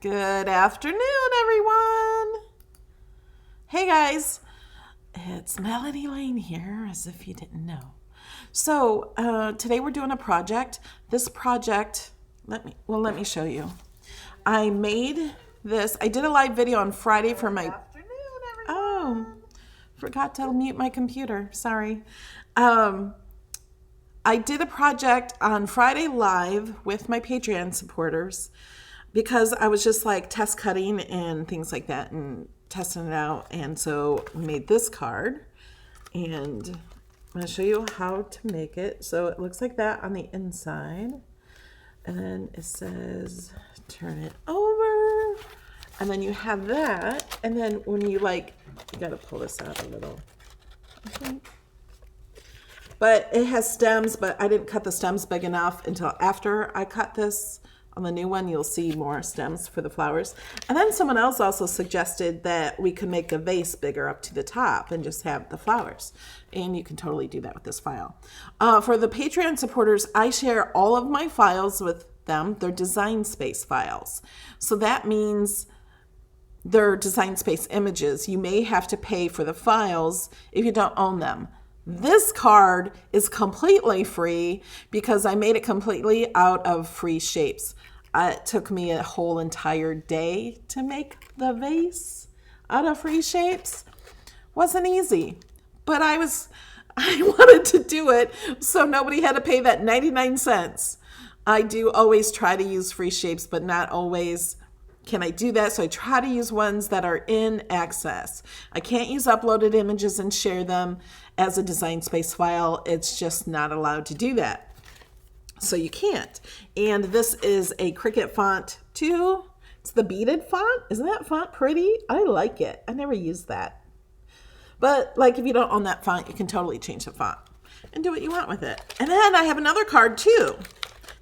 Good afternoon, everyone. Hey, guys. It's Melanie Lane here, as if you didn't know. So, today we're doing a project. This project, let me show you. I made this. I did a live video on Friday for my... Oh, forgot to mute my computer. Sorry. I did a project on Friday live with my Patreon supporters because I was just like test cutting and things like that and testing it out. And so we made this card, and I'm going to show you how to make it. So it looks like that on the inside. And then it says, turn it over. And then you have that. And then when you you got to pull this out a little, I think. But it has stems, but I didn't cut the stems big enough until after I cut this. On the new one, you'll see more stems for the flowers. And then someone else also suggested that we could make the vase bigger up to the top and just have the flowers. And you can totally do that with this file. For the Patreon supporters, I share all of my files with them. They're design space files. So that means they're design space images. You may have to pay for the files if you don't own them. This card is completely free because I made it completely out of free shapes. It took me a whole entire day to make the vase out of free shapes. Wasn't easy, but I wanted to do it so nobody had to pay that 99 cents. I do always try to use free shapes, but not always can I do that. So I try to use ones that are in access. I can't use uploaded images and share them as a design space file. It's just not allowed to do that. So you can't. And this is a Cricut font too. It's the beaded font. Isn't that font pretty? I like it. I never used that. But if you don't own that font, you can totally change the font and do what you want with it. And then I have another card too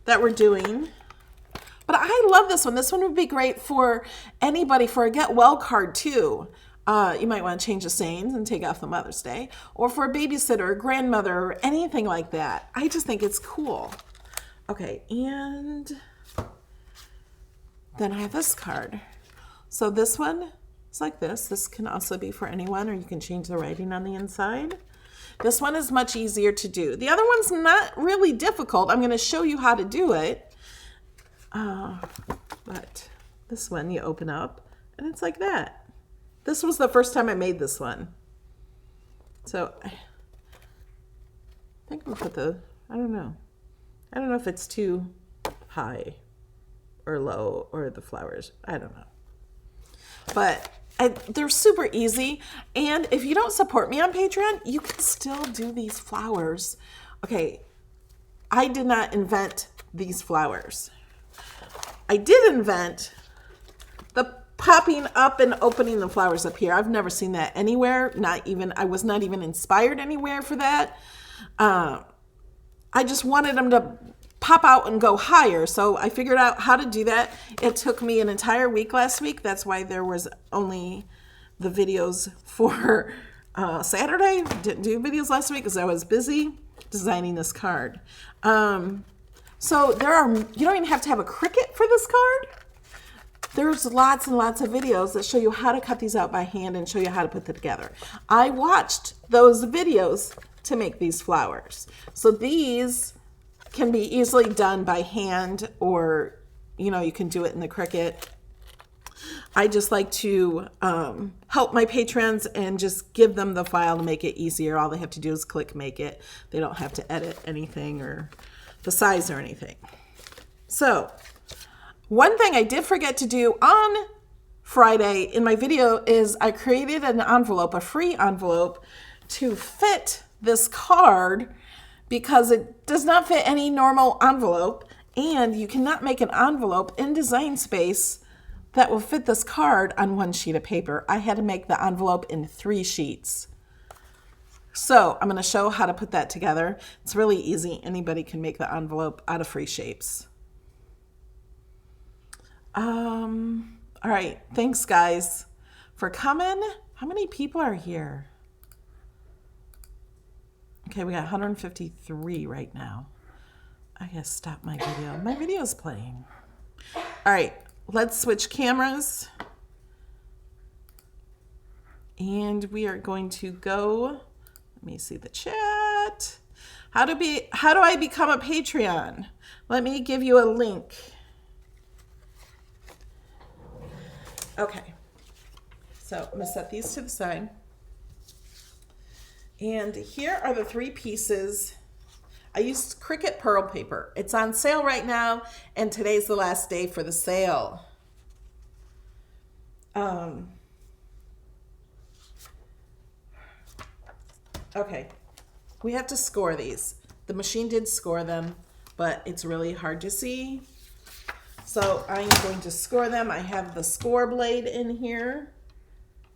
that we're doing. But I love this one. This one would be great for anybody for a get well card too. You might want to change the sayings and take off the Mother's Day, or for a babysitter, or grandmother, or anything like that. I just think it's cool. Okay, and then I have this card. So this one is like this. This can also be for anyone, or you can change the writing on the inside. This one is much easier to do. The other one's not really difficult. I'm going to show you how to do it. But this one you open up and it's like that. This was the first time I made this one. So I think I'm gonna put I don't know if it's too high or low or the flowers. I don't know. But they're super easy. And if you don't support me on Patreon, you can still do these flowers. Okay, I did not invent these flowers. I did invent the popping up and opening the flowers up here. I've never seen that anywhere. I was not even inspired anywhere for that. I just wanted them to pop out and go higher. So I figured out how to do that. It took me an entire week last week. That's why there was only the videos for Saturday. Didn't do videos last week because I was busy designing this card. So you don't even have to have a Cricut for this card. There's lots and lots of videos that show you how to cut these out by hand and show you how to put them together. I watched those videos to make these flowers. So these can be easily done by hand, or, you can do it in the Cricut. I just like to help my patrons and just give them the file to make it easier. All they have to do is click make it. They don't have to edit anything or the size or anything. So one thing I did forget to do on Friday in my video is I created an envelope, a free envelope, to fit this card because it does not fit any normal envelope, and you cannot make an envelope in Design Space that will fit this card on one sheet of paper. I had to make the envelope in 3 sheets. So I'm going to show how to put that together. It's really easy. Anybody can make the envelope out of free shapes. All right. Thanks, guys, for coming. How many people are here? Okay, we got 153 right now. I gotta stop my video. My video is playing. All right. let's switch cameras. And we are going to go, let me see the chat. How do I become a Patreon? Let me give you a link. Okay. So I'm going to set these to the side. And here are the 3 pieces. I used Cricut Pearl paper. It's on sale right now, and today's the last day for the sale. Okay, we have to score these. The machine did score them, but it's really hard to see. So I'm going to score them. I have the score blade in here.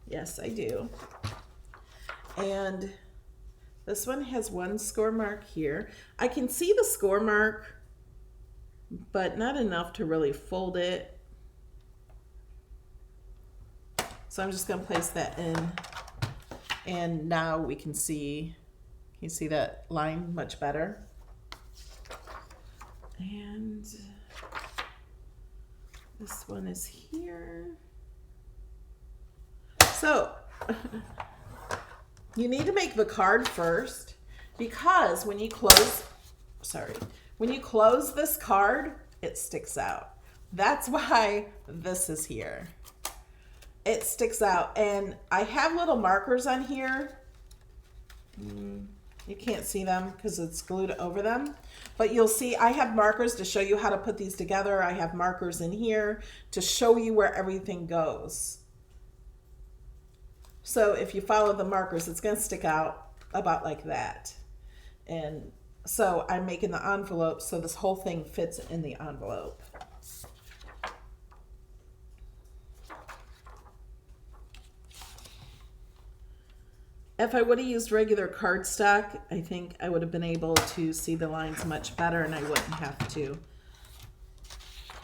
Yes, I do. And this one has 1 score mark here. I can see the score mark, but not enough to really fold it. So I'm just going to place that in. And now we can see, you see that line much better? And this one is here. So you need to make the card first, because when you close this card, it sticks out. That's why this is here. It sticks out, and I have little markers on here. You can't see them because it's glued over them, but you'll see I have markers to show you how to put these together. I have markers in here to show you where everything goes. So if you follow the markers, it's going to stick out about like that. And so I'm making the envelope so this whole thing fits in the envelope. If I would have used regular cardstock, I think I would have been able to see the lines much better, and I wouldn't have to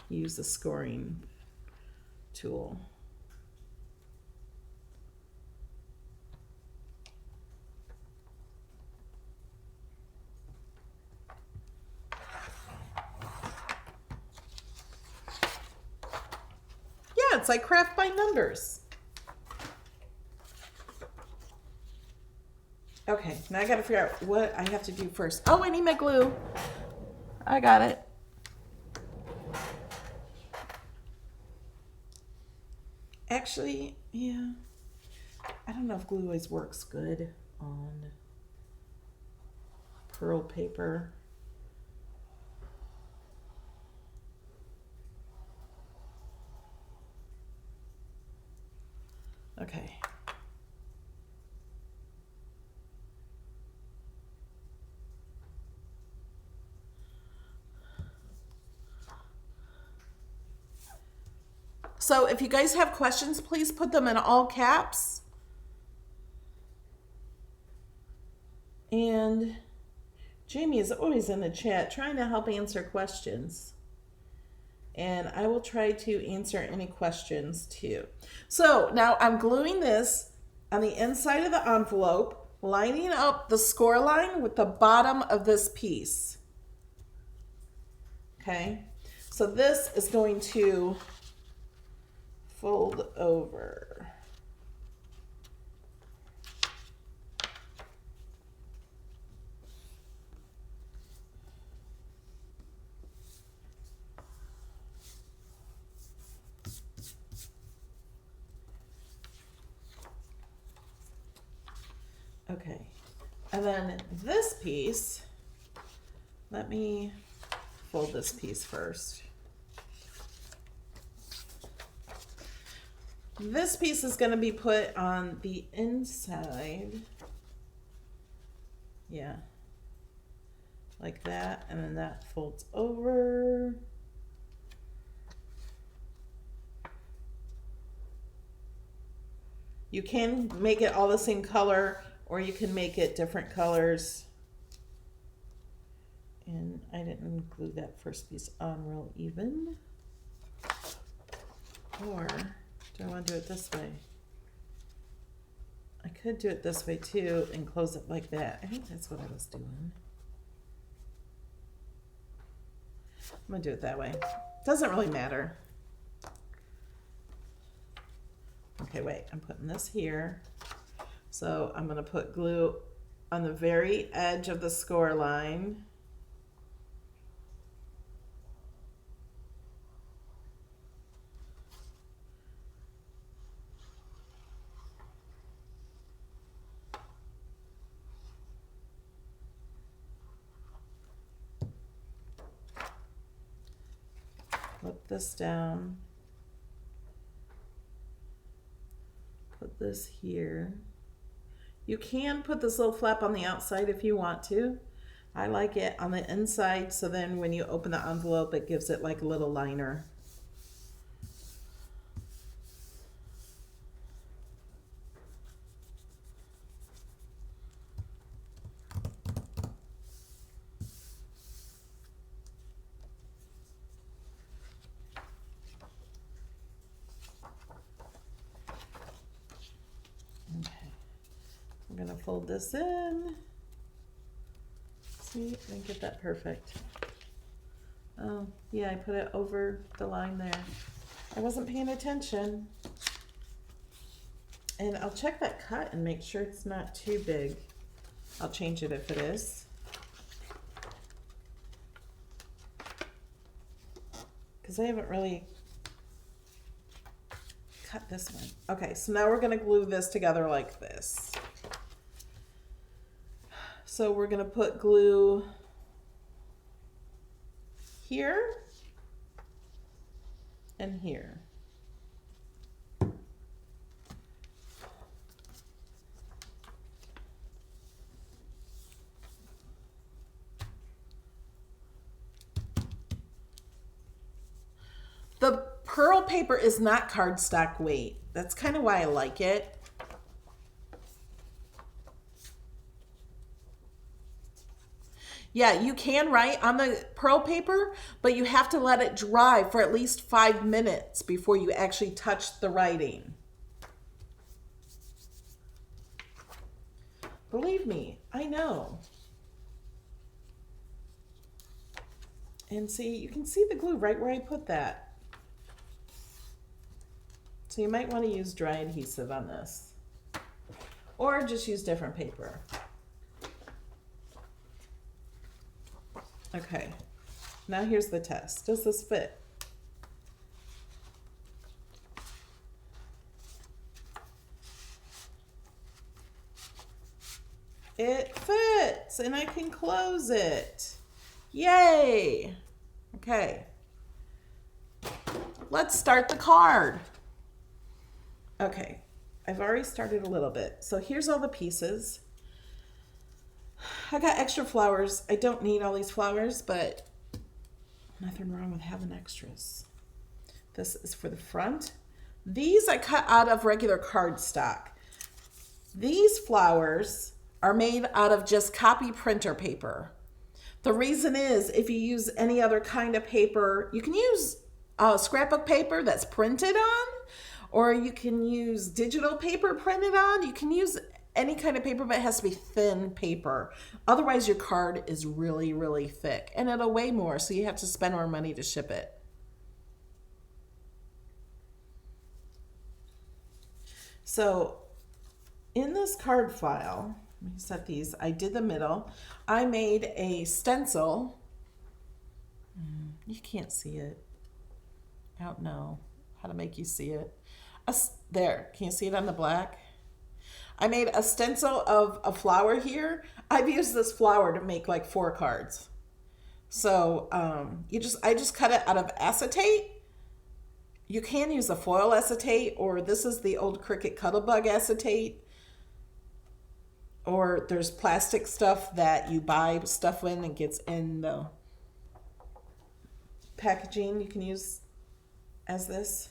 use the scoring tool. Yeah, it's like craft by numbers. Okay, now I gotta figure out what I have to do first. Oh, I need my glue. I got it. Actually, yeah. I don't know if glue always works good on pearl paper. Okay. So if you guys have questions, please put them in all caps. And Jamie is always in the chat trying to help answer questions. And I will try to answer any questions too. So now I'm gluing this on the inside of the envelope, lining up the score line with the bottom of this piece. Okay, so this is going to fold over. Okay, and then this piece, let me fold this piece first. This piece is going to be put on the inside. Yeah. Like that. And then that folds over. You can make it all the same color, or you can make it different colors. And I didn't glue that first piece on real even. Or do I want to do it this way? I could do it this way too and close it like that. I think that's what I was doing. I'm gonna do it that way. Doesn't really matter. Okay, wait, I'm putting this here. So I'm gonna put glue on the very edge of the score line. Put this down. Put this here. You can put this little flap on the outside if you want to. I like it on the inside, so then when you open the envelope, it gives it like a little liner. I'm gonna fold this in. See, I didn't get that perfect. Oh, yeah, I put it over the line there. I wasn't paying attention. And I'll check that cut and make sure it's not too big. I'll change it if it is. Because I haven't really cut this one. Okay, so now we're gonna glue this together like this. So we're gonna put glue here and here. The pearl paper is not cardstock weight. That's kind of why I like it. Yeah, you can write on the pearl paper, but you have to let it dry for at least 5 minutes before you actually touch the writing. Believe me, I know. And see, you can see the glue right where I put that. So you might want to use dry adhesive on this. Or just use different paper. Okay, now here's the test. Does this fit? It fits, and I can close it. Yay! Okay, let's start the card. Okay, I've already started a little bit. So here's all the pieces. I got extra flowers. I don't need all these flowers, but nothing wrong with having extras. This is for the front. These I cut out of regular cardstock. These flowers are made out of just copy printer paper. The reason is if you use any other kind of paper, you can use scrapbook paper that's printed on, or you can use digital paper printed on. You can use any kind of paper, but it has to be thin paper. Otherwise, your card is really, really thick and it'll weigh more, so you have to spend more money to ship it. So in this card file, let me set these. I did the middle. I made a stencil. You can't see it. I don't know how to make you see it. There, can you see it on the black? I made a stencil of a flower here. I've used this flower to make like 4 cards. So I just cut it out of acetate. You can use a foil acetate, or this is the old Cricut Cuttlebug acetate. Or there's plastic stuff that you buy stuff in and gets in the packaging you can use as this.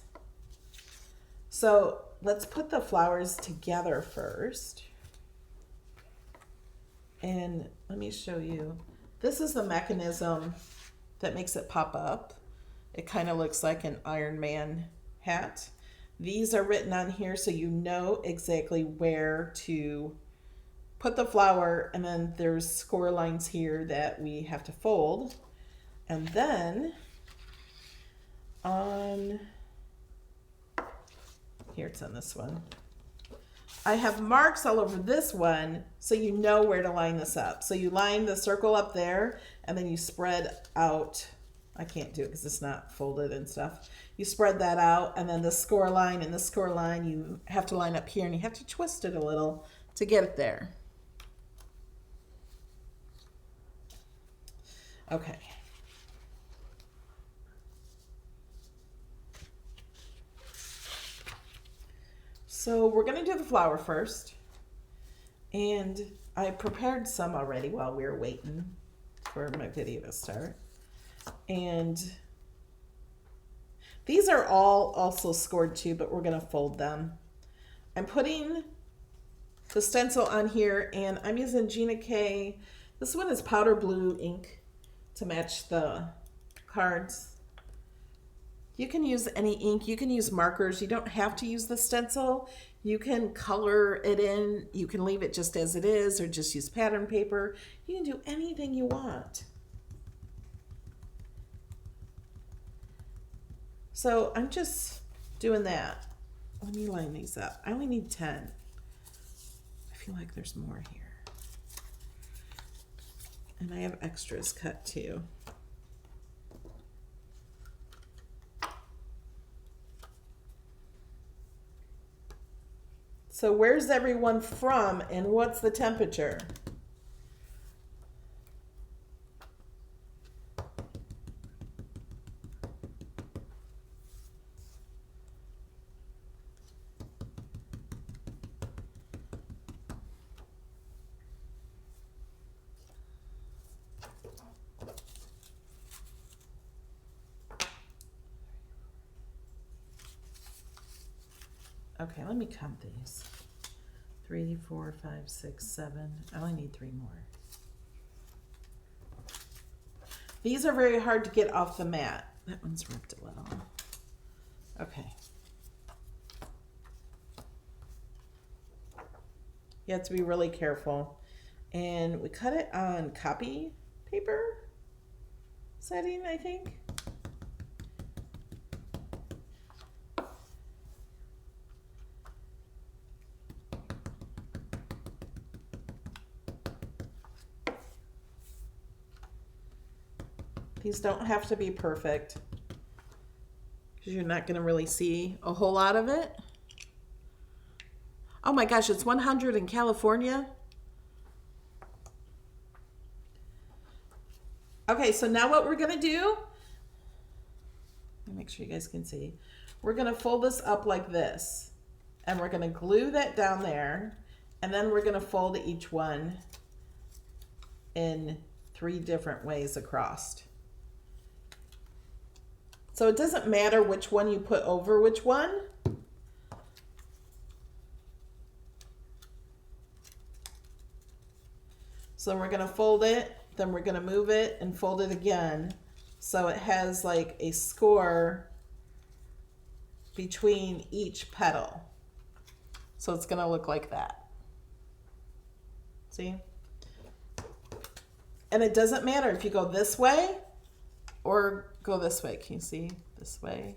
So let's put the flowers together first. And let me show you. This is the mechanism that makes it pop up. It kind of looks like an Iron Man hat. These are written on here so you know exactly where to put the flower, and then there's score lines here that we have to fold. And then on here it's on this one. I have marks all over this one so you know where to line this up. So you line the circle up there and then you spread out. I can't do it because it's not folded and stuff. You spread that out, and then the score line and the score line you have to line up here, and you have to twist it a little to get it there. Okay. So we're going to do the flower first. And I prepared some already while we were waiting for my video to start. And these are all also scored too, but we're going to fold them. I'm putting the stencil on here, and I'm using Gina K. This one is powder blue ink to match the cards. You can use any ink. You can use markers. You don't have to use the stencil. You can color it in. You can leave it just as it is, or just use pattern paper. You can do anything you want. So I'm just doing that. Let me line these up. I only need 10. I feel like there's more here. And I have extras cut too. So where's everyone from, and what's the temperature? Okay, let me count these. 3, 4, 5, 6, 7. I only need 3 more. These are very hard to get off the mat. That one's ripped a little. Okay. You have to be really careful. And we cut it on copy paper setting, I think. These don't have to be perfect because you're not going to really see a whole lot of it. Oh my gosh, it's 100 in California. Okay, so now what we're going to do, let me make sure you guys can see. We're going to fold this up like this, and we're going to glue that down there, and then we're going to fold each one in 3 different ways across. So it doesn't matter which one you put over which one. So we're going to fold it, then we're going to move it and fold it again. So it has like a score between each petal. So it's going to look like that. See? And it doesn't matter if you go this way or go this way. Can you see? This way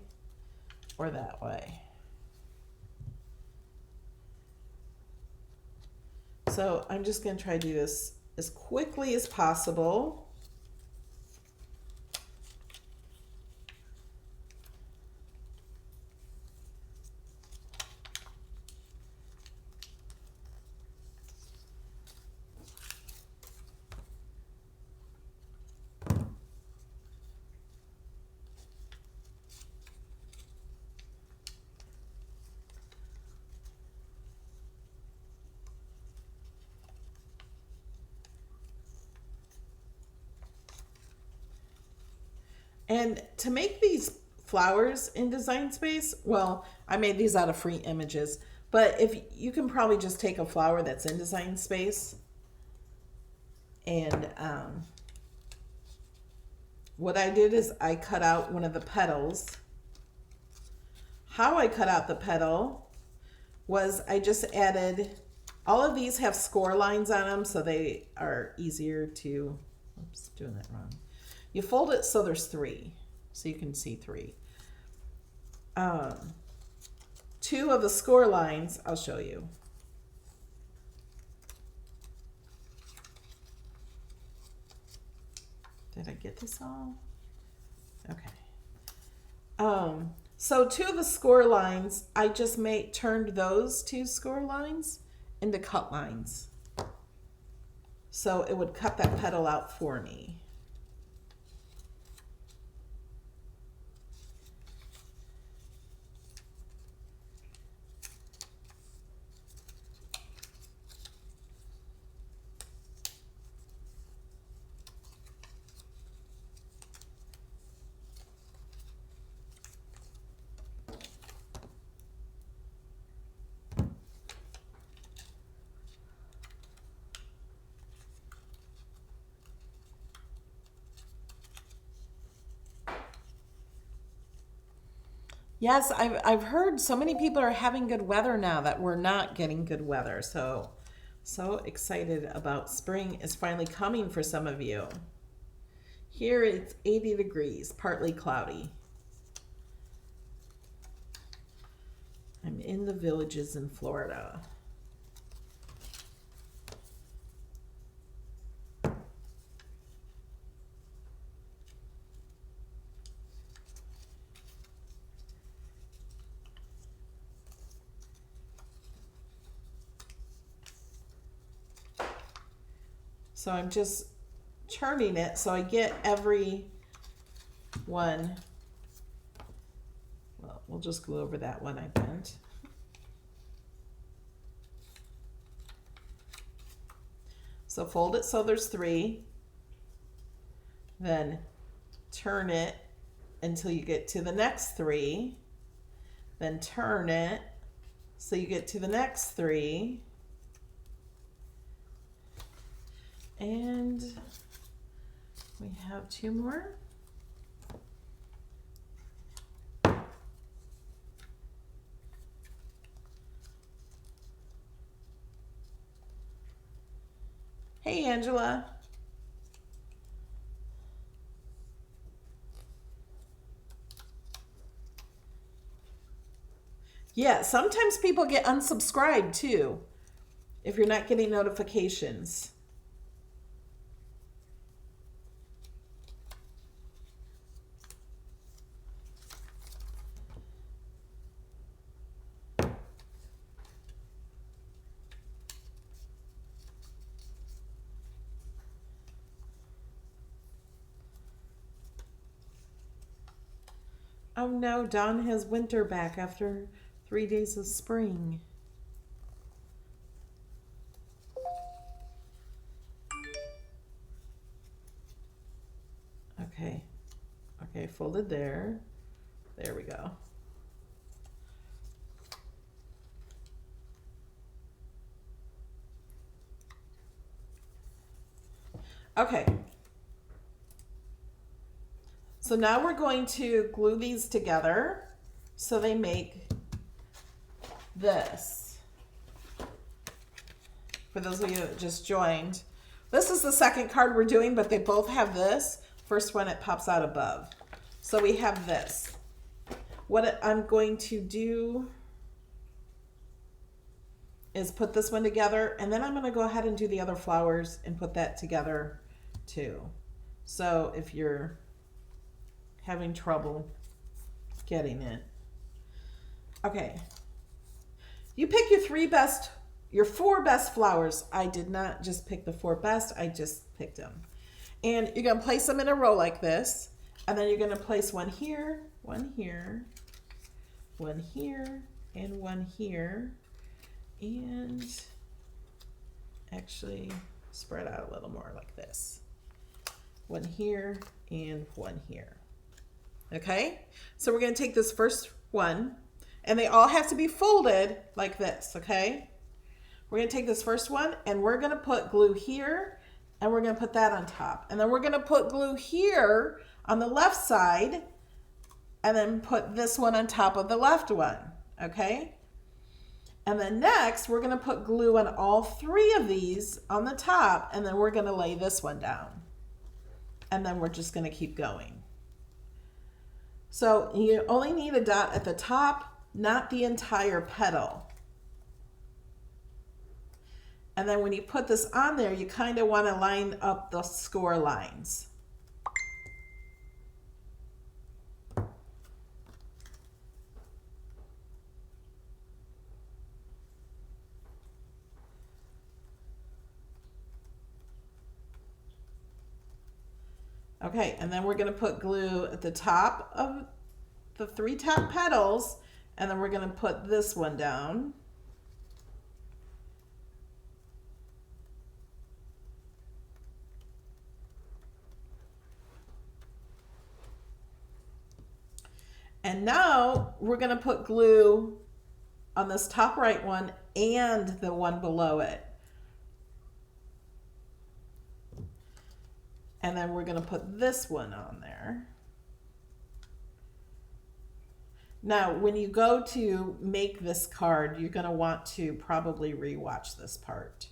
or that way. So I'm just going to try to do this as quickly as possible. And to make these flowers in Design Space, well, I made these out of free images, but if you can probably just take a flower that's in Design Space and what I did is I cut out one of the petals. How I cut out the petal was I just added, all of these have score lines on them so they are easier to, oops, doing that wrong. You fold it so there's 3, so you can see 3. 2 2 of the score lines. I'll show you. Did I get this all? Okay. So 2 of the score lines, I just turned those 2 score lines into cut lines. So it would cut that petal out for me. Yes, I've heard so many people are having good weather now that we're not getting good weather. So excited about spring is finally coming for some of you. Here it's 80 degrees, partly cloudy. I'm in the villages in Florida. So I'm just turning it so I get every one. Well, we'll just glue over that one I bent. So fold it so there's 3. Then turn it until you get to the next 3. Then turn it so you get to the next 3. And we have 2 more. Hey, Angela. Yeah, sometimes people get unsubscribed too if you're not getting notifications. Oh no, Dawn has winter back after 3 days of spring. Okay. Okay, folded there. There we go. Okay. So now we're going to glue these together so they make this. For those of you that just joined, this is the second card we're doing, but they both have this. First one, it pops out above. So we have this. What I'm going to do is put this one together, and then I'm going to go ahead and do the other flowers and put that together too. So if you're having trouble getting it. Okay. You pick your 4 best flowers. I did not just pick the 4 best, I just picked them. And you're going to place them in a row like this. And then you're going to place one here, one here, one here, and one here. And actually spread out a little more like this. One here and one here. Okay, so we're going to take this first one, and they all have to be folded like this, okay? We're going to take this first one, and we're going to put glue here, and we're going to put that on top. And then we're going to put glue here on the left side, and then put this one on top of the left one, okay? And then next, we're going to put glue on all 3 of these on the top, and then we're going to lay this one down. And then we're just going to keep going. So you only need a dot at the top not the entire petal. And then when you put this on there, you kind of want to line up the score lines. Okay, and then we're going to put glue at the top of the 3 top petals, and then we're going to put this one down. And now we're going to put glue on this top right one and the one below it. And then we're going to put this one on there. Now, when you go to make this card, you're going to want to probably rewatch this part.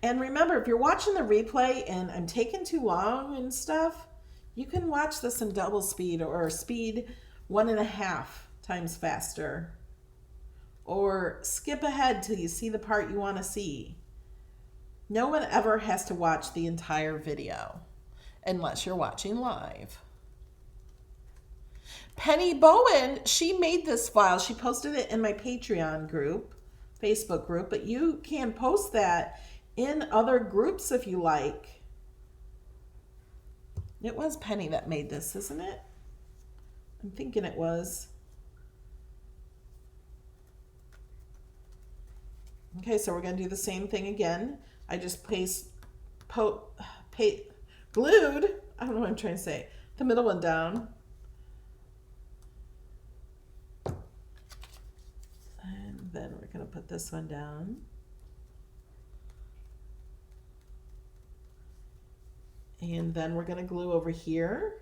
And remember, if you're watching the replay and I'm taking too long and stuff, you can watch this in double speed or speed 1.5 times faster. Or skip ahead till you see the part you want to see. No one ever has to watch the entire video unless you're watching live. Penny Bowen, she made this file. She posted it in my Patreon group, Facebook group, but you can post that in other groups if you like. It was Penny that made this, isn't it? I'm thinking it was. Okay, so we're going to do the same thing again. I just glued, I don't know what I'm trying to say, the middle one down. And then we're going to put this one down. And then we're going to glue over here.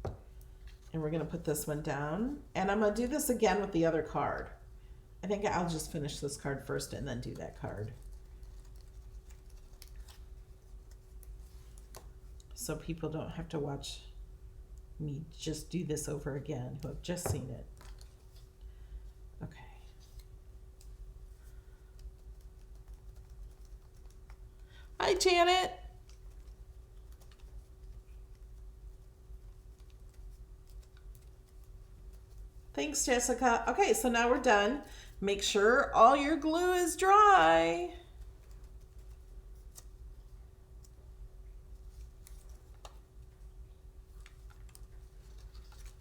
And we're going to put this one down. And I'm going to do this again with the other card. I think I'll just finish this card first and then do that card. So people don't have to watch me just do this over again who have just seen it. Okay. Hi, Janet. Thanks, Jessica. Okay, so now we're done. Make sure all your glue is dry.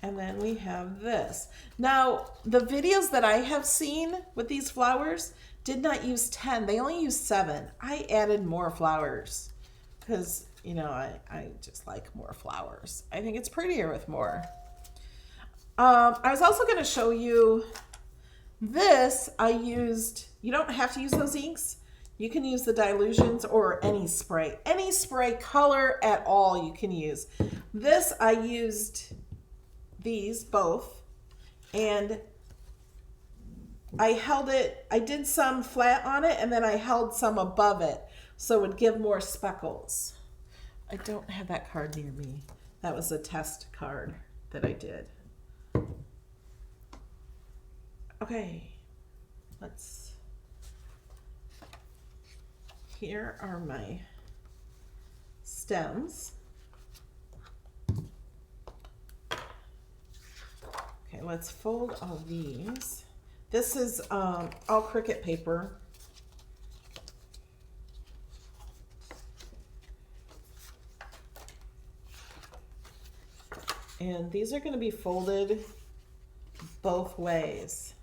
And then we have this. Now, the videos that I have seen with these flowers did not use 10. They only used 7. I added more flowers because, you know, I just like more flowers. I think it's prettier with more. I was also going to show you this. I used, you don't have to use those inks. You can use the dilutions or any spray color at all you can use. This I used these both, and I held it, I did some flat on it and then I held some above it so it would give more speckles. I don't have that card near me. That was a test card that I did. Okay, here are my stems. Okay, let's fold all these. This is all Cricut paper. And these are going to be folded both ways.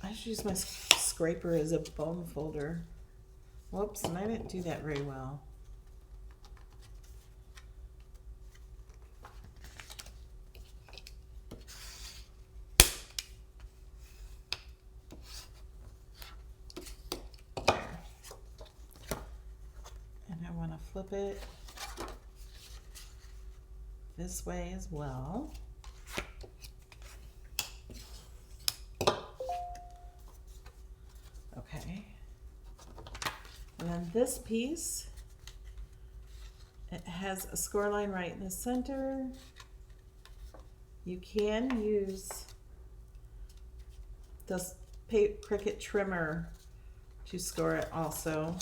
I should use my scraper as a bone folder. Whoops, and I didn't do that very well. And I want to flip it this way as well. Okay. And then this piece, it has a score line right in the center. You can use this Cricut trimmer to score it also.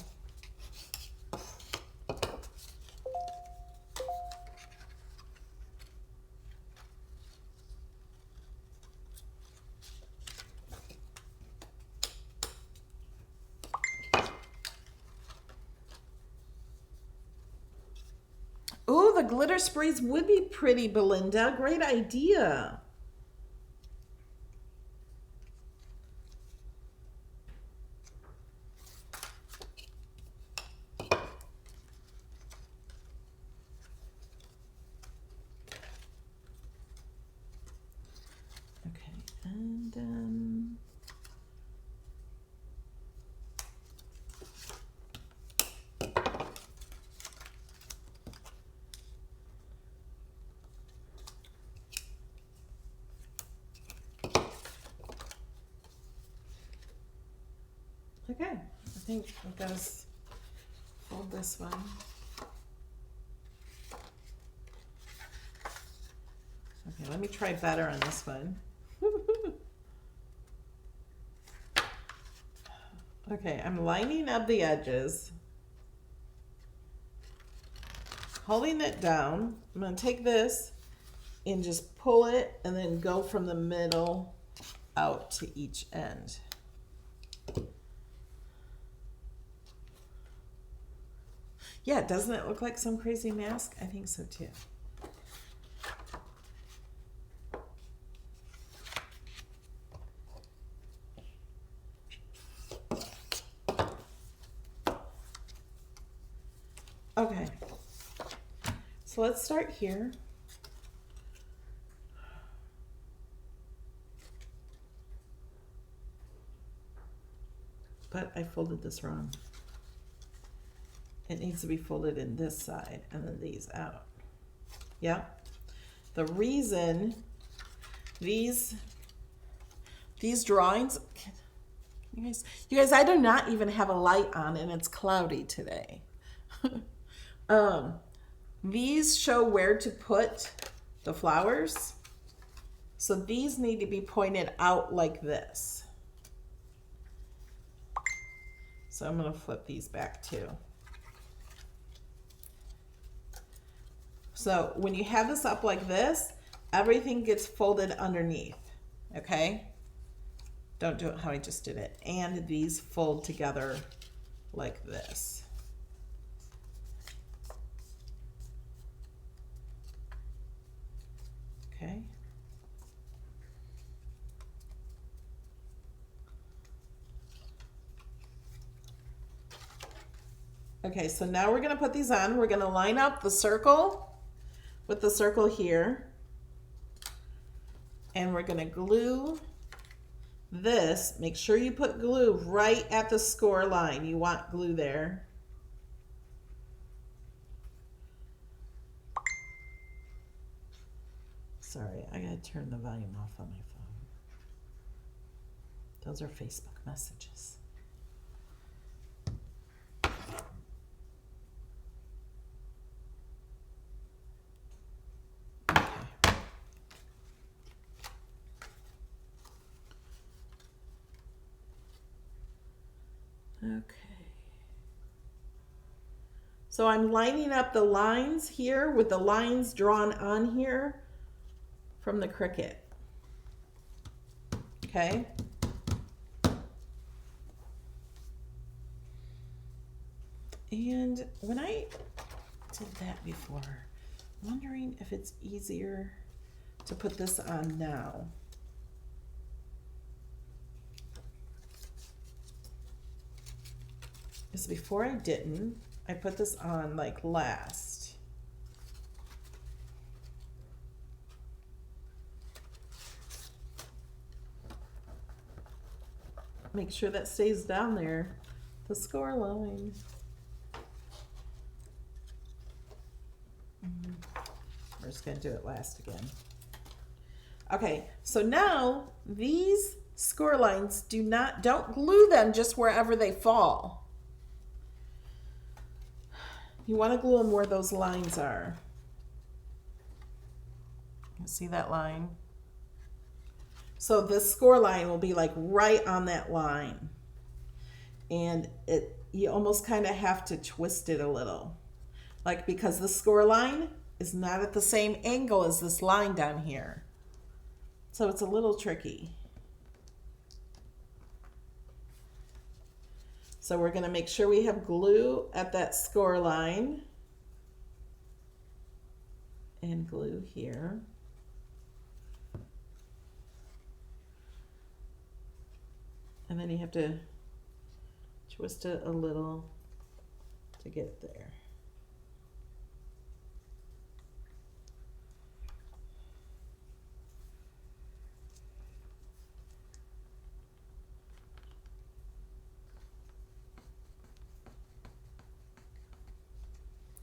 Oh, the glitter sprays would be pretty, Belinda. Great idea. Okay, and okay, I think I've got to fold this one. Okay, let me try better on this one. Okay, I'm lining up the edges, holding it down. I'm going to take this and just pull it and then go from the middle out to each end. Yeah, doesn't it look like some crazy mask? I think so too. Okay, so let's start here. But I folded this wrong. It needs to be folded in this side and then these out. Yeah. The reason these drawings, you guys, I do not even have a light on and it's cloudy today. These show where to put the flowers. So these need to be pointed out like this. So I'm going to flip these back too. So when you have this up like this, everything gets folded underneath, okay? Don't do it how I just did it. And these fold together like this. Okay. Okay, so now we're gonna put these on. We're gonna line up the circle with the circle here. And we're gonna glue this. Make sure you put glue right at the score line. You want glue there. Sorry, I gotta turn the volume off on my phone. Those are Facebook messages. Okay. So I'm lining up the lines here with the lines drawn on here from the Cricut. Okay. And when I did that before, I'm wondering if it's easier to put this on now. Because before I didn't, I put this on like last. Make sure that stays down there, the score line. We're just gonna do it last again. Okay, so now these score lines don't glue them just wherever they fall. You want to glue them where those lines are. You see that line? So this score line will be like right on that line. And you almost kind of have to twist it a little. Like, because the score line is not at the same angle as this line down here. So it's a little tricky. So we're going to make sure we have glue at that score line. And glue here. And then you have to twist it a little to get there.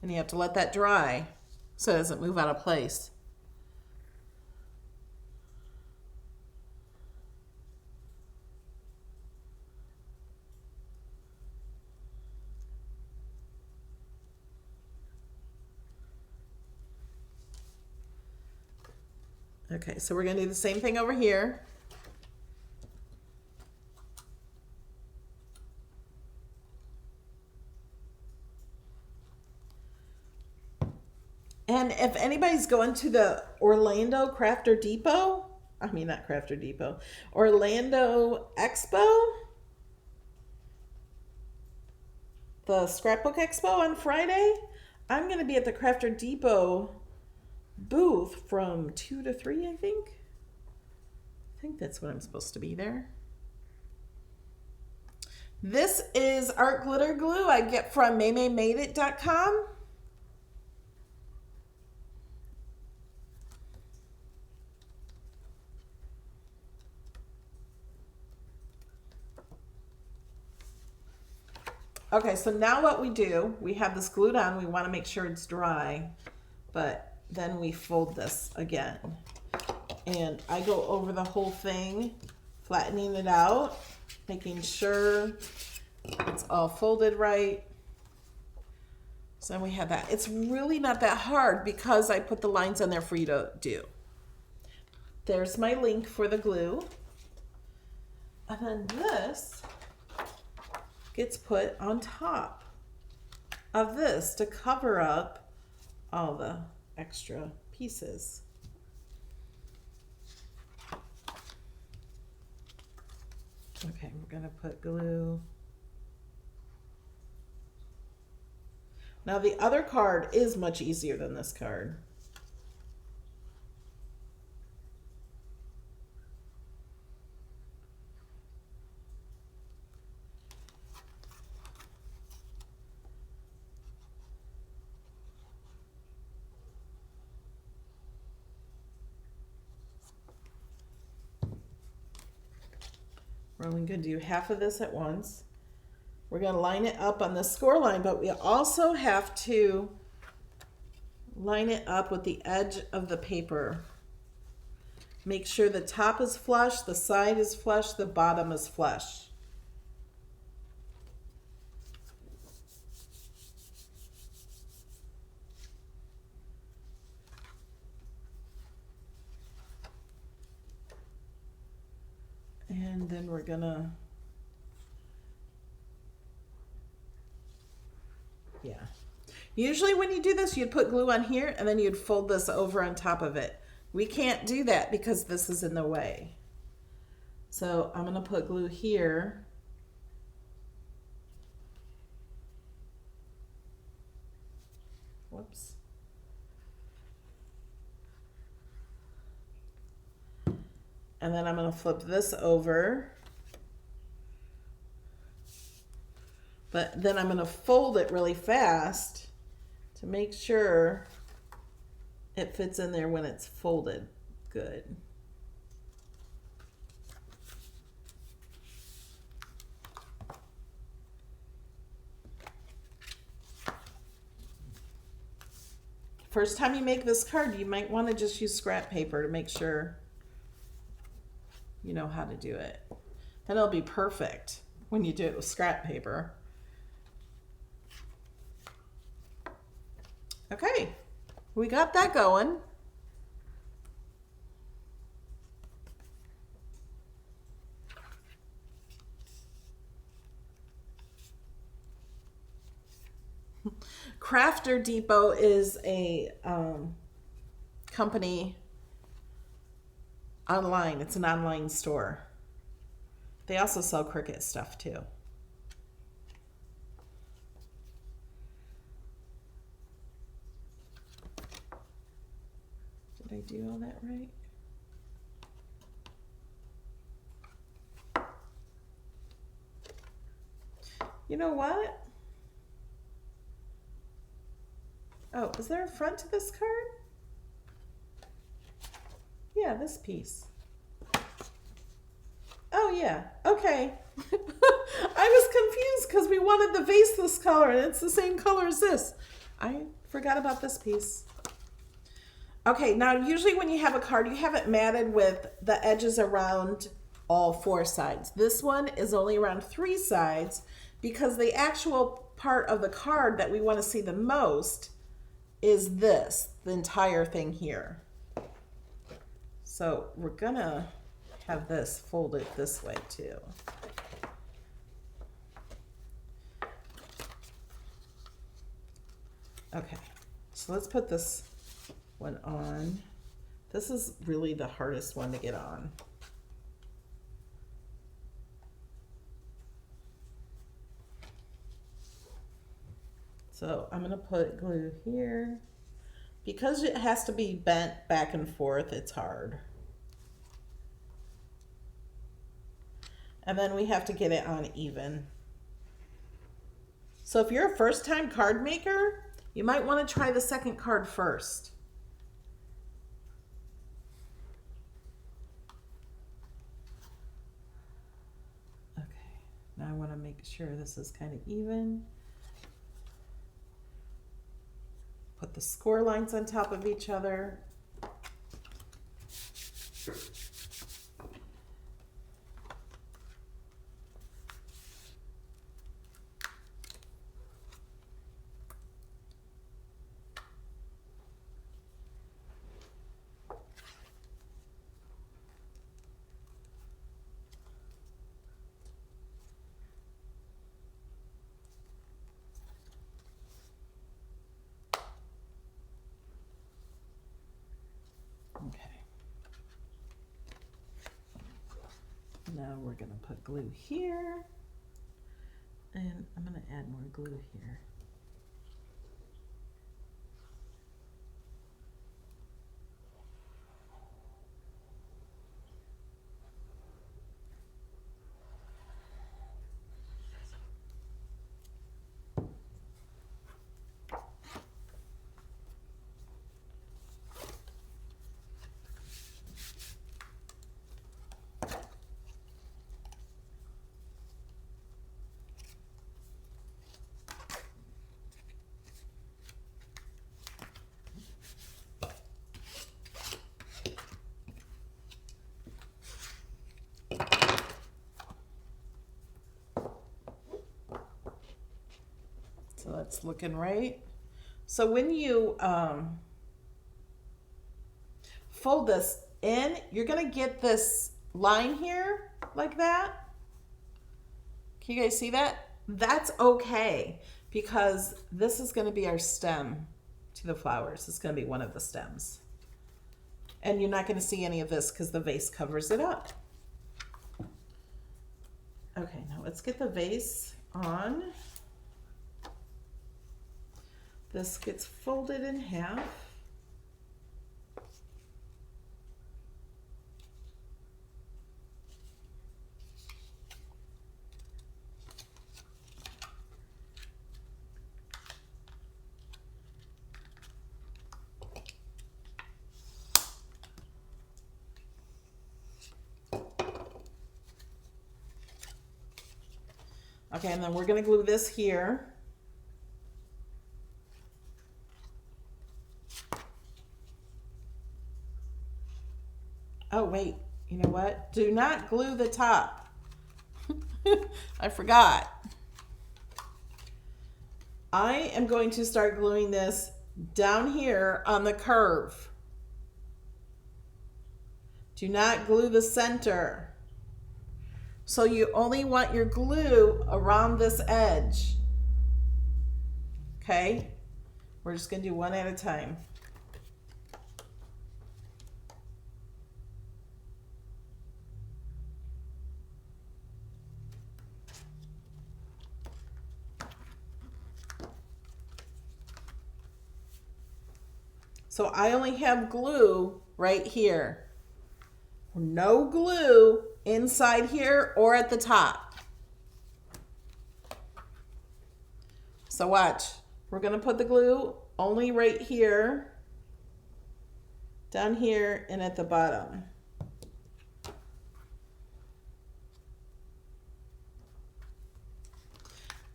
And you have to let that dry so it doesn't move out of place. Okay, so we're going to do the same thing over here. And if anybody's going to the Orlando Crafter Depot, not Crafter Depot, Orlando Expo, the Scrapbook Expo on Friday, I'm going to be at the Crafter Depot booth from 2 to 3, I think. I think that's when I'm supposed to be there. This is art glitter glue I get from maymaymadeit.com. Okay, so now what we do, we have this glued on. We want to make sure it's dry, but then we fold this again. And I go over the whole thing, flattening it out, making sure it's all folded right. So then we have that. It's really not that hard because I put the lines on there for you to do. There's my link for the glue. And then this gets put on top of this to cover up all the extra pieces. Okay, we're going to put glue. Now the other card is much easier than this card. We're only going to do half of this at once. We're going to line it up on the score line, but we also have to line it up with the edge of the paper. Make sure the top is flush, the side is flush, the bottom is flush. And then we're gonna, Usually when you do this, you'd put glue on here and then you'd fold this over on top of it. We can't do that because this is in the way. So I'm gonna put glue here. Whoops. And then I'm going to flip this over. But then I'm going to fold it really fast to make sure it fits in there when it's folded good. First time you make this card, you might want to just use scrap paper to make sure you know how to do it. And it'll be perfect when you do it with scrap paper. Okay, we got that going. Crafter Depot is a company online. It's an online store. They also sell Cricut stuff too. Did I do all that right? You know what? Oh, is there a front to this card? Yeah, this piece. Oh yeah, okay. I was confused because we wanted the vase this color and it's the same color as this. I forgot about this piece. Okay, now usually when you have a card, you have it matted with the edges around all 4 sides. This one is only around 3 sides because the actual part of the card that we want to see the most is this, the entire thing here. So we're gonna have this folded this way too. Okay, so let's put this one on. This is really the hardest one to get on. So I'm gonna put glue here. Because it has to be bent back and forth, it's hard. And then we have to get it on even. So if you're a first-time card maker, you might want to try the second card first. Okay, now I want to make sure this is kind of even. Put the score lines on top of each other. Okay. Now we're going to put glue here, and I'm going to add more glue here. So that's looking right. So when you fold this in, you're going to get this line here like that. Can you guys see that? That's okay because this is going to be our stem to the flowers. It's going to be one of the stems. And you're not going to see any of this because the vase covers it up. Okay, now let's get the vase on. This gets folded in half. Okay, and then we're going to glue this here. Oh, wait, you know what? Do not glue the top. I forgot. I am going to start gluing this down here on the curve. Do not glue the center. So you only want your glue around this edge. Okay? We're just going to do one at a time. So I only have glue right here. No glue inside here or at the top. So watch. We're going to put the glue only right here, down here, and at the bottom.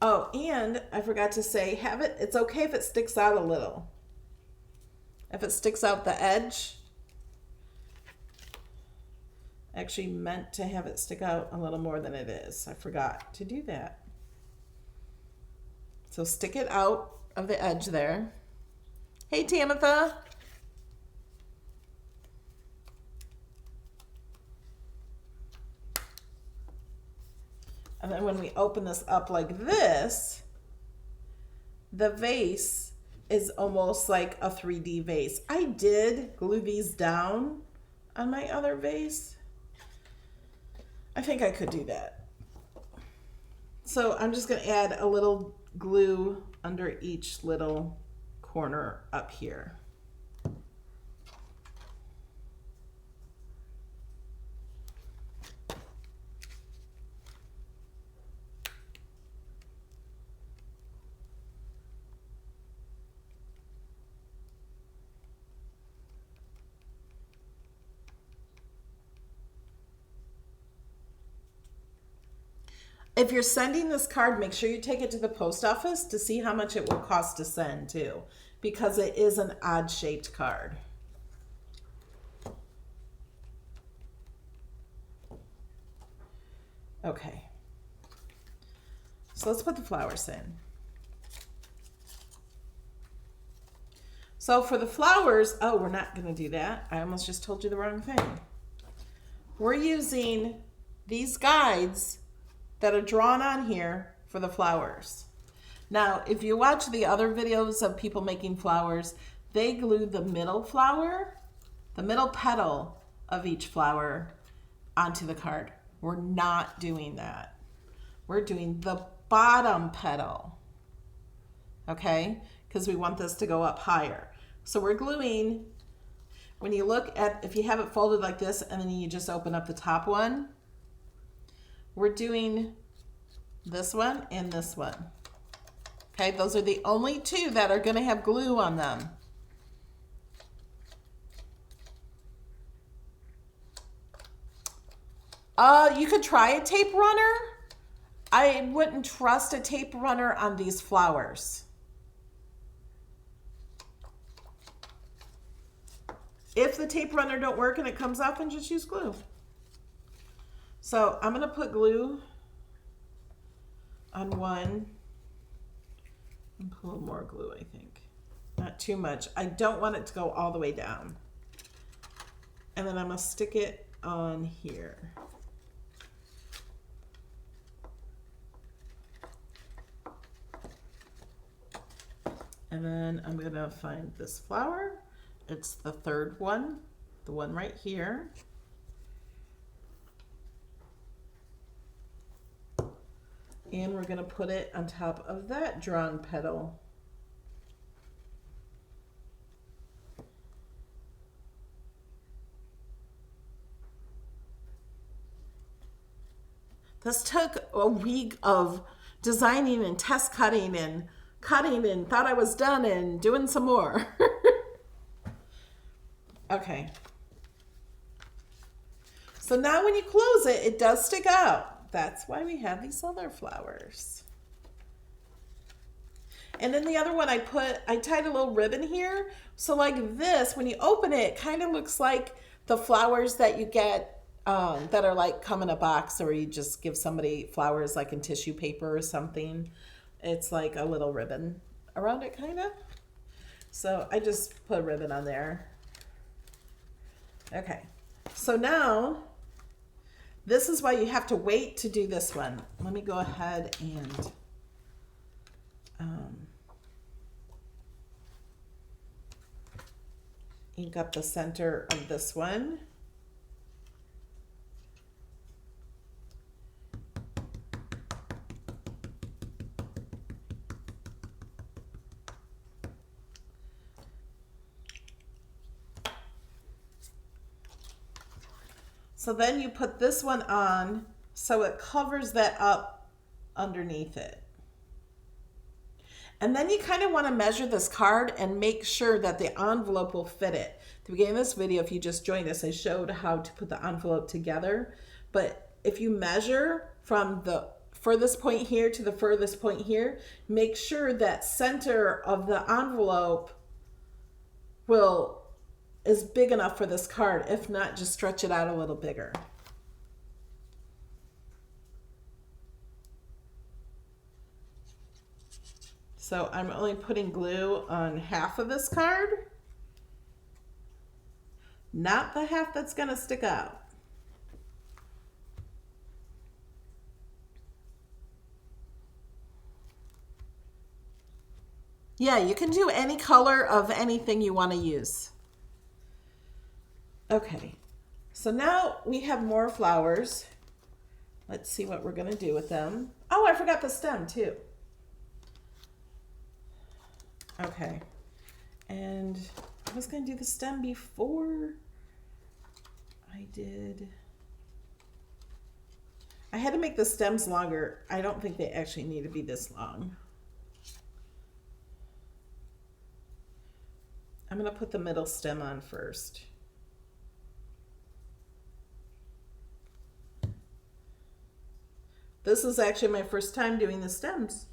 Oh, and I forgot to say, it's okay if it sticks out a little. If it sticks out the edge, I actually meant to have it stick out a little more than it is. I forgot to do that. So stick it out of the edge there. Hey, Tamitha. And then when we open this up like this, the vase is almost like a 3D vase. I did glue these down on my other vase. I think I could do that. So I'm just going to add a little glue under each little corner up here. If you're sending this card, make sure you take it to the post office to see how much it will cost to send too, because it is an odd shaped card. Okay. So let's put the flowers in. So for the flowers, oh, we're not going to do that. I almost just told you the wrong thing. We're using these guides that are drawn on here for the flowers. Now, if you watch the other videos of people making flowers, they glue the middle flower, the middle petal of each flower onto the card. We're not doing that. We're doing the bottom petal, okay? Because we want this to go up higher. So we're gluing, when you look at, if you have it folded like this and then you just open up the top one, we're doing this one and this one. Okay, those are the only two that are going to have glue on them. You could try a tape runner. I wouldn't trust a tape runner on these flowers. If the tape runner don't work and it comes up, and just use glue. So I'm going to put glue on one and put a little more glue, I think. Not too much. I don't want it to go all the way down. And then I'm going to stick it on here. And then I'm going to find this flower. It's the third one, the one right here. And we're going to put it on top of that drawn petal. This took a week of designing and test cutting and thought I was done and doing some more. Okay. So now when you close it, it does stick out. That's why we have these other flowers. And then the other one I tied a little ribbon here. So like this, when you open it, it kind of looks like the flowers that you get that are like come in a box, or you just give somebody flowers like in tissue paper or something. It's like a little ribbon around it kind of. So I just put a ribbon on there. Okay, so now this is why you have to wait to do this one. Let me go ahead and ink up the center of this one. So then you put this one on so it covers that up underneath it. And then you kind of want to measure this card and make sure that the envelope will fit it. At the beginning of this video, if you just joined us, I showed how to put the envelope together. But if you measure from the furthest point here to the furthest point here, make sure that center of the envelope is big enough for this card. If not, just stretch it out a little bigger. So I'm only putting glue on half of this card, not the half that's going to stick out. Yeah, you can do any color of anything you want to use. Okay, so now we have more flowers. Let's see what we're going to do with them. Oh, I forgot the stem too. Okay, and I was going to do the stem before I did. I had to make the stems longer. I don't think they actually need to be this long. I'm going to put the middle stem on first. This is actually my first time doing the stems.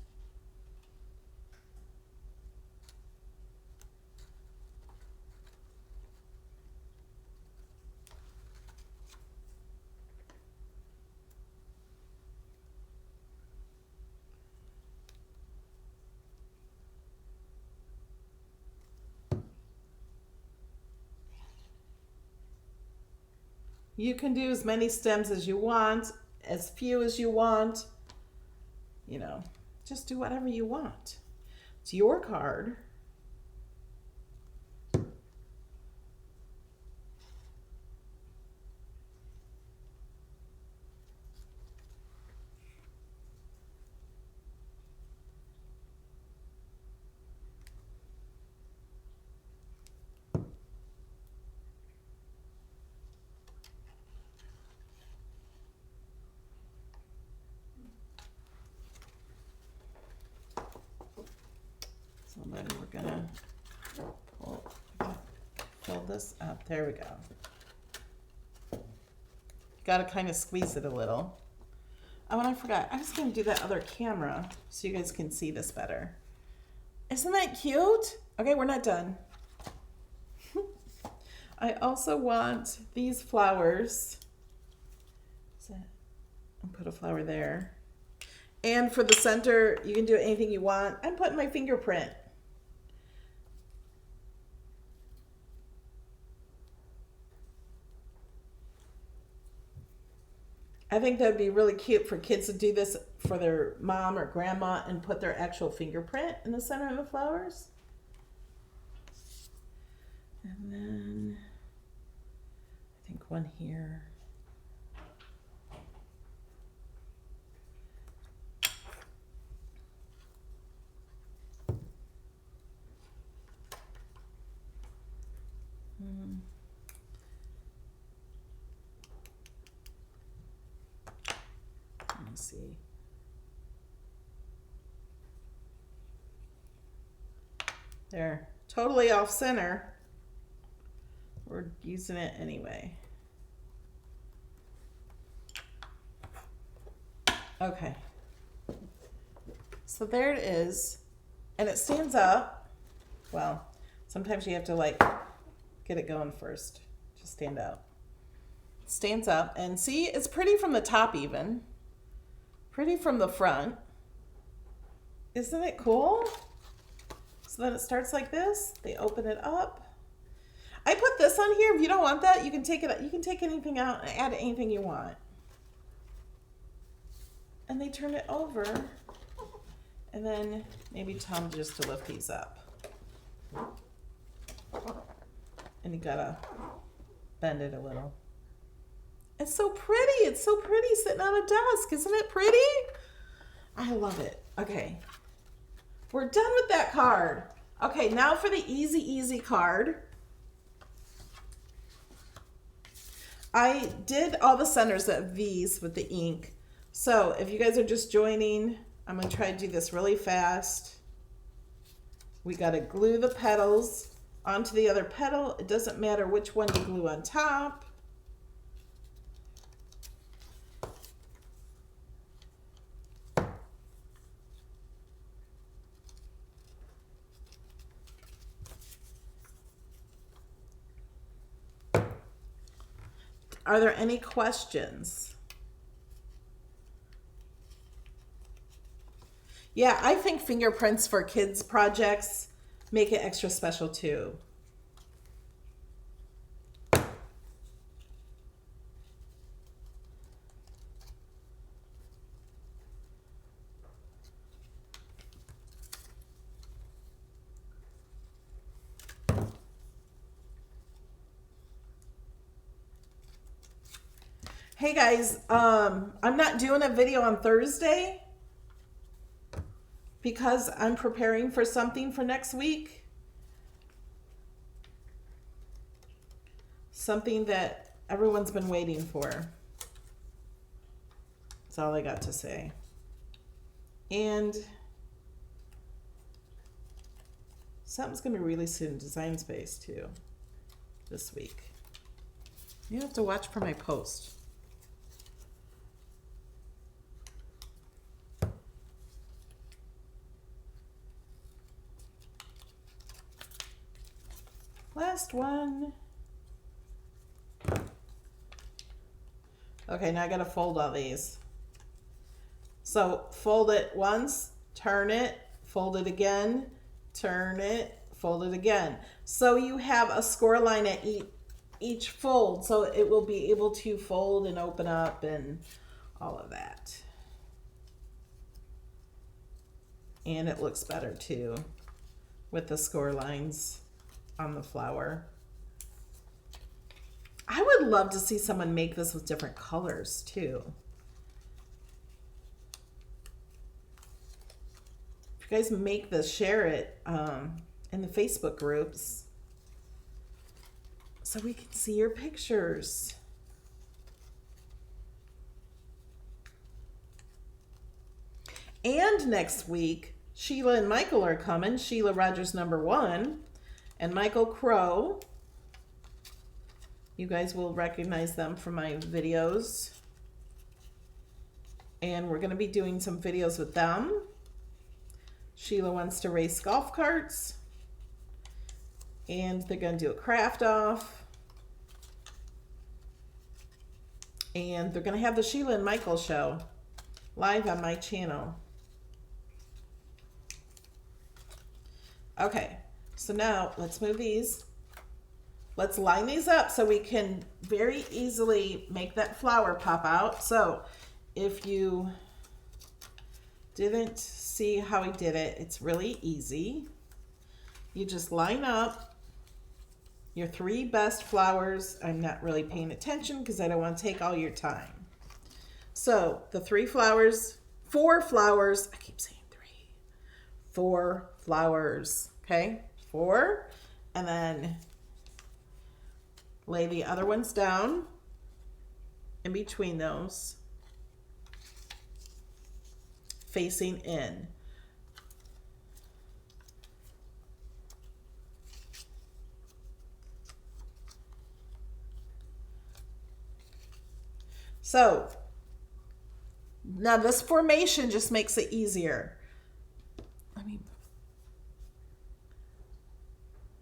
You can do as many stems as you want, as few as you want. You know, just do whatever you want. It's your card. So then we're gonna fill this up. There we go. Got to kind of squeeze it a little. Oh, and I forgot. I was going to do that other camera so you guys can see this better. Isn't that cute? Okay, we're not done. I also want these flowers. I'll put a flower there. And for the center, you can do anything you want. I'm putting my fingerprint. I think that would be really cute for kids to do this for their mom or grandma and put their actual fingerprint in the center of the flowers. And then I think one here. Let's see. They're totally off center. We're using it anyway. Okay. So there it is. And it stands up. Well, sometimes you have to like get it going first. Just stand up. It stands up and see, it's pretty from the top even. Pretty from the front. Isn't it cool? So then it starts like this. They open it up. I put this on here. If you don't want that, you can take it. You can take anything out and add anything you want. And they turn it over. And then maybe Tom just to lift these up. And you gotta bend it a little. It's so pretty. It's so pretty sitting on a desk. Isn't it pretty? I love it. Okay. We're done with that card. Okay, now for the easy, easy card. I did all the centers of these with the ink. So if you guys are just joining, I'm going to try to do this really fast. We got to glue the petals onto the other petal. It doesn't matter which one you glue on top. Are there any questions? Yeah, I think fingerprints for kids projects make it extra special too. Hey guys, I'm not doing a video on Thursday because I'm preparing for something for next week. Something that everyone's been waiting for. That's all I got to say. And something's going to be released in Design Space too this week. You have to watch for my post. Last one. Okay, now I gotta fold all these. So fold it once, turn it, fold it again, turn it, fold it again. So you have a score line at each fold, so it will be able to fold and open up and all of that. And it looks better too with the score lines on the flower. I would love to see someone make this with different colors too. If you guys make this, share it in the Facebook groups so we can see your pictures. And next week, Sheila and Michael are coming. Sheila Rogers #1 and Michael Crow. You guys will recognize them from my videos. And we're going to be doing some videos with them. Sheila wants to race golf carts. And they're going to do a craft off. And they're going to have the Sheila and Michael show live on my channel. Okay, so now let's move these. Let's line these up so we can very easily make that flower pop out. So if you didn't see how I did it, it's really easy. You just line up your 3 best flowers. I'm not really paying attention because I don't want to take all your time. So the 4 flowers, I keep saying 3, 4 flowers, okay? 4, and then lay the other ones down in between those, facing in. So now this formation just makes it easier.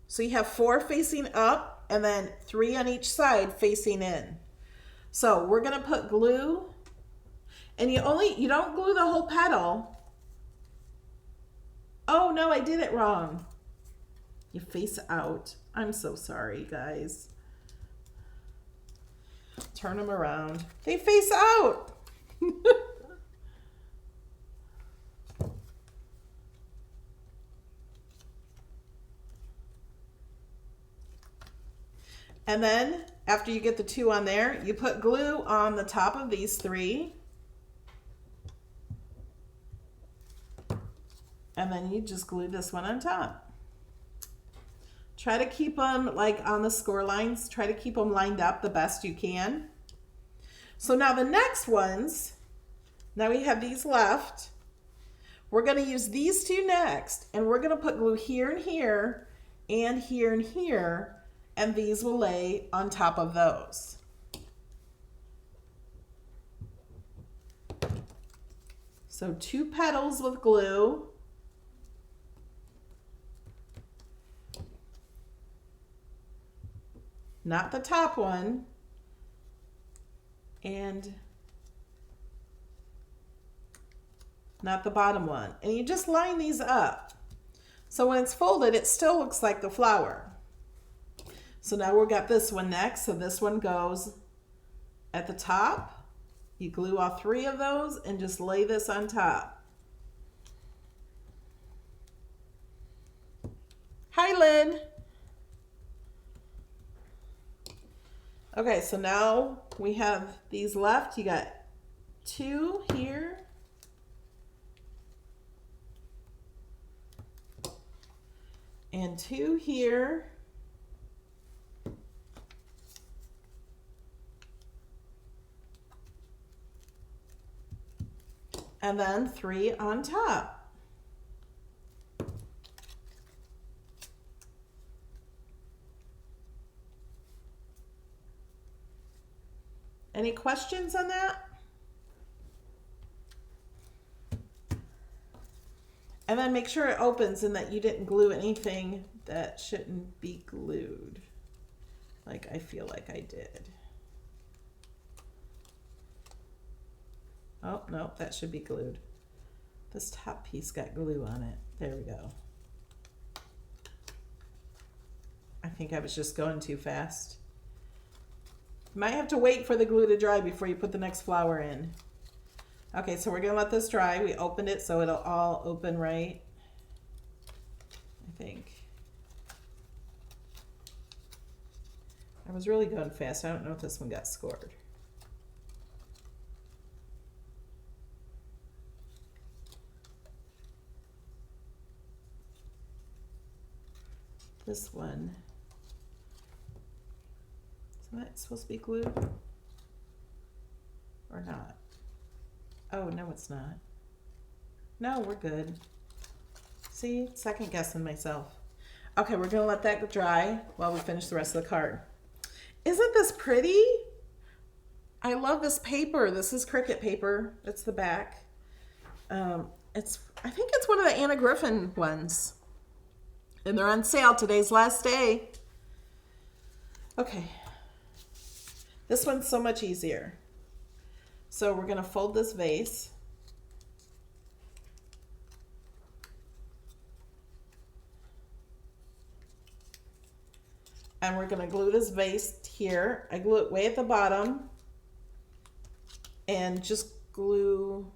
So you have 4 facing up and then 3 on each side facing in. So we're going to put glue, and you don't glue the whole petal. Oh no, I did it wrong. You face out. I'm so sorry, guys. Turn them around. They face out. And then after you get the two on there, you put glue on the top of these three. And then you just glue this one on top. Try to keep them like on the score lines. Try to keep them lined up the best you can. So now the next ones, now we have these left. We're going to use these two next, and we're going to put glue here and here and here and here, and these will lay on top of those. So 2 petals with glue. Not the top one. And not the bottom one. And you just line these up. So when it's folded, it still looks like the flower. So now we've got this one next. So this one goes at the top. You glue all 3 of those and just lay this on top. Hi, Lynn. Okay, so now we have these left. You got 2 here. And 2 here. And then 3 on top. Any questions on that? And then make sure it opens and that you didn't glue anything that shouldn't be glued. Like I feel like I did. Oh, no, that should be glued. This top piece got glue on it. There we go. I think I was just going too fast. You might have to wait for the glue to dry before you put the next flower in. Okay, so we're gonna let this dry. We opened it so it'll all open right, I think. I was really going fast. I don't know if this one got scored. This one. Isn't that supposed to be glued? Or not? Oh, no, it's not. No, we're good. See, second guessing myself. Okay, we're gonna let that dry while we finish the rest of the card. Isn't this pretty? I love this paper. This is Cricut paper. It's the back. I think it's one of the Anna Griffin ones. And they're on sale. Today's last day. Okay. This one's so much easier. So we're going to fold this vase. And we're going to glue this vase here. I glue it way at the bottom. And just glue.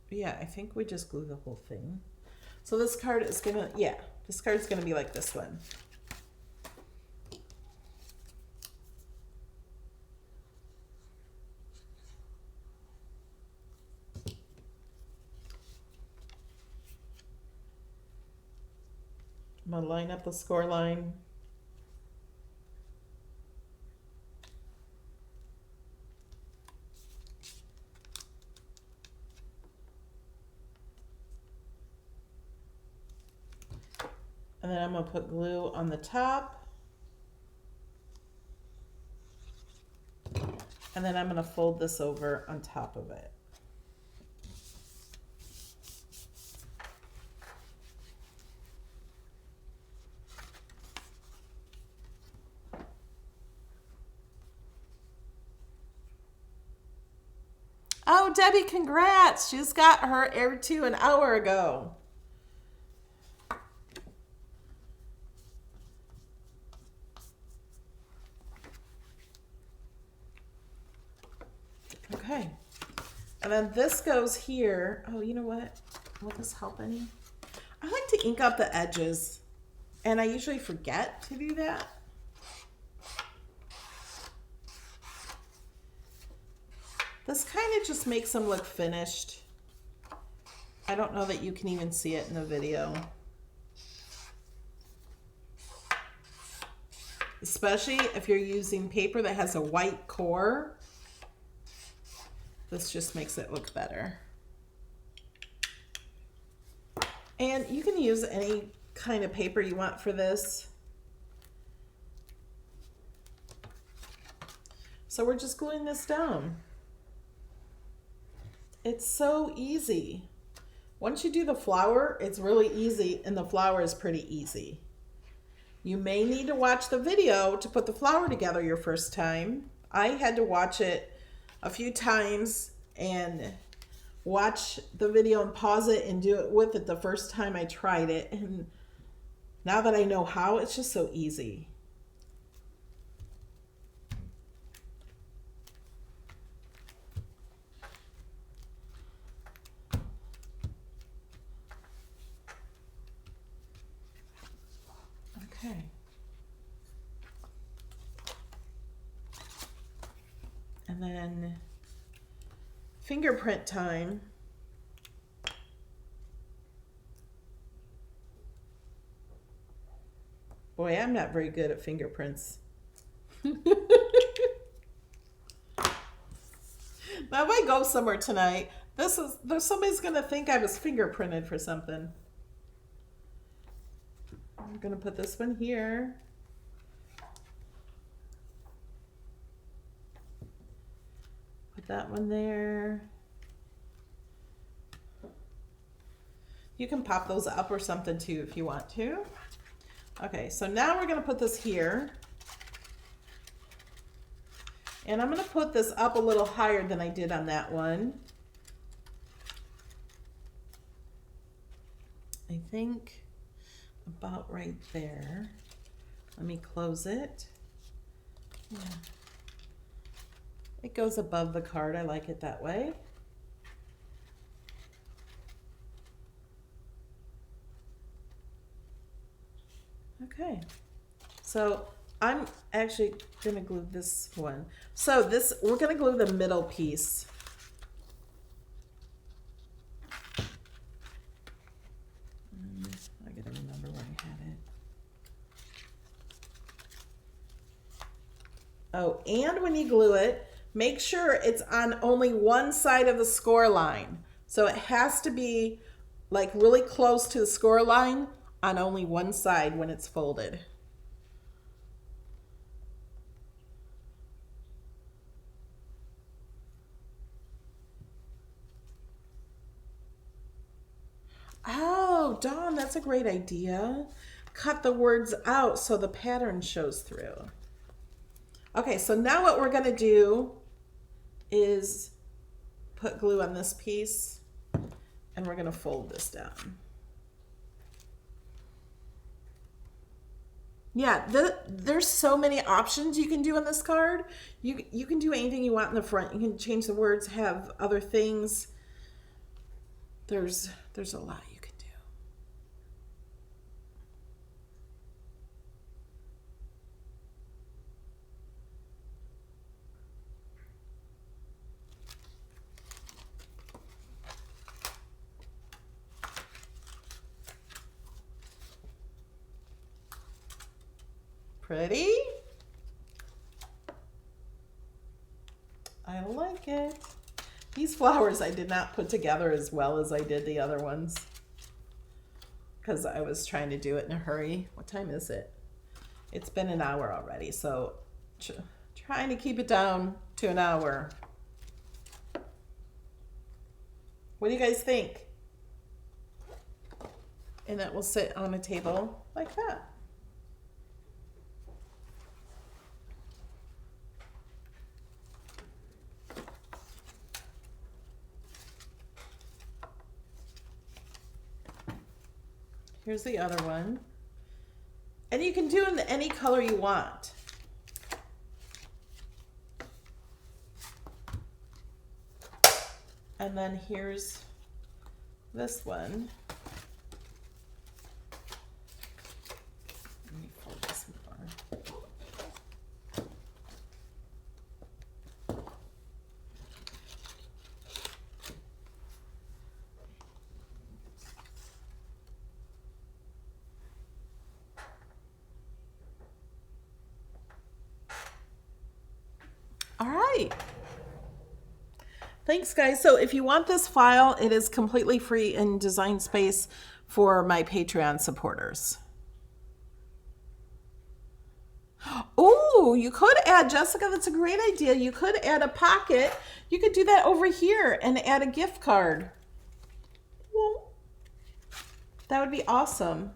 Yeah, I think we just glue the whole thing. So this card is going to, yeah, this card is going to be like this one. I'm going to line up the score line. And then I'm going to put glue on the top. And then I'm going to fold this over on top of it. Oh, Debbie, congrats. She just got her air 2 an hour ago. Okay. And then this goes here. Oh, you know what? Will this help any? I like to ink up the edges, and I usually forget to do that. This kind of just makes them look finished. I don't know that you can even see it in the video. Especially if you're using paper that has a white core. This just makes it look better. And you can use any kind of paper you want for this. So we're just gluing this down. It's so easy. Once you do the flower, it's really easy, and the flower is pretty easy. You may need to watch the video to put the flower together your first time. I had to watch it a few times and watch the video and pause it and do it with it the first time I tried it. And now that I know how, it's just so easy. Okay. And then fingerprint time. Boy, I'm not very good at fingerprints. Now if I go somewhere tonight, somebody's gonna think I was fingerprinted for something. I'm gonna put this one here. Put that one there. You can pop those up or something too if you want to. Okay, so now we're gonna put this here. And I'm gonna put this up a little higher than I did on that one. I think about right there. Let me close it. Yeah. It goes above the card. I like it that way. Okay, so I'm actually gonna glue this one. So we're gonna glue the middle piece. I gotta remember where I had it. Oh, and when you glue it, make sure it's on only one side of the score line. So it has to be like really close to the score line on only one side when it's folded. Oh, Dawn, that's a great idea. Cut the words out so the pattern shows through. Okay, so now what we're gonna do is put glue on this piece, and we're gonna fold this down. Yeah, there's so many options you can do on this card. You can do anything you want in the front. You can change the words, have other things. There's a lot you can do. Pretty? I like it. These flowers I did not put together as well as I did the other ones because I was trying to do it in a hurry. What time is it? It's been an hour already, so trying to keep it down to an hour. What do you guys think? And that will sit on a table like that. Here's the other one. And you can do it in any color you want. And then here's this one. Let me fold this more. All right. Thanks, guys. So if you want this file, it is completely free in Design Space for my Patreon supporters. Oh, you could add, Jessica, that's a great idea. You could add a pocket. You could do that over here and add a gift card. Well, that would be awesome.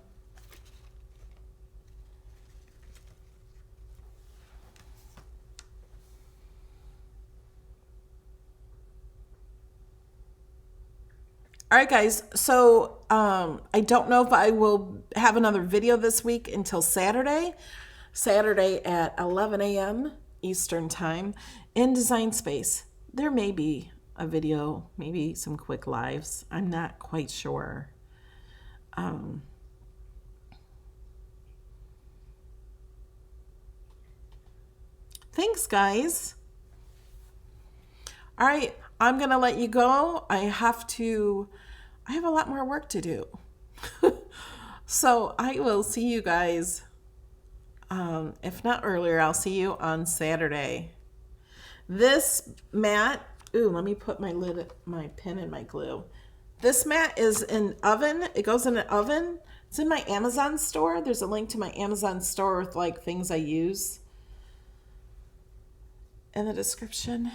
All right, guys, so I don't know if I will have another video this week until Saturday at 11 a.m. Eastern Time in Design Space. There may be a video, maybe some quick lives. I'm not quite sure. Thanks, guys. All right, I'm going to let you go. I have a lot more work to do. So I will see you guys, if not earlier, I'll see you on Saturday. This mat, let me put my pin in my glue. This mat is an oven. It goes in an oven. It's in my Amazon store. There's a link to my Amazon store with like things I use in the description.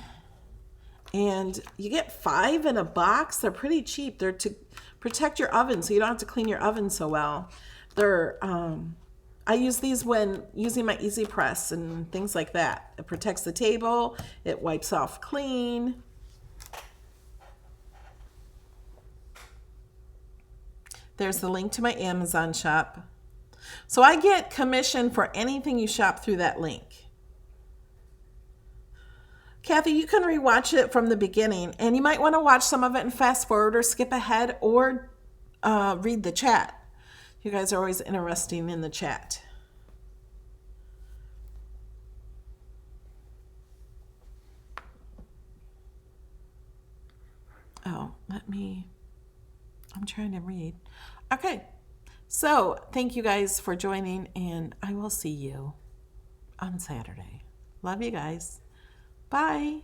And you get 5 in a box. They're pretty cheap. They're to protect your oven so you don't have to clean your oven so well. They're I use these when using my Easy Press and things like that. It protects the table. It wipes off clean. There's the link to my Amazon shop. So I get commission for anything you shop through that link. Kathy, you can rewatch it from the beginning, and you might want to watch some of it and fast forward or skip ahead or read the chat. You guys are always interesting in the chat. Oh, I'm trying to read. Okay, so thank you guys for joining, and I will see you on Saturday. Love you guys. Bye.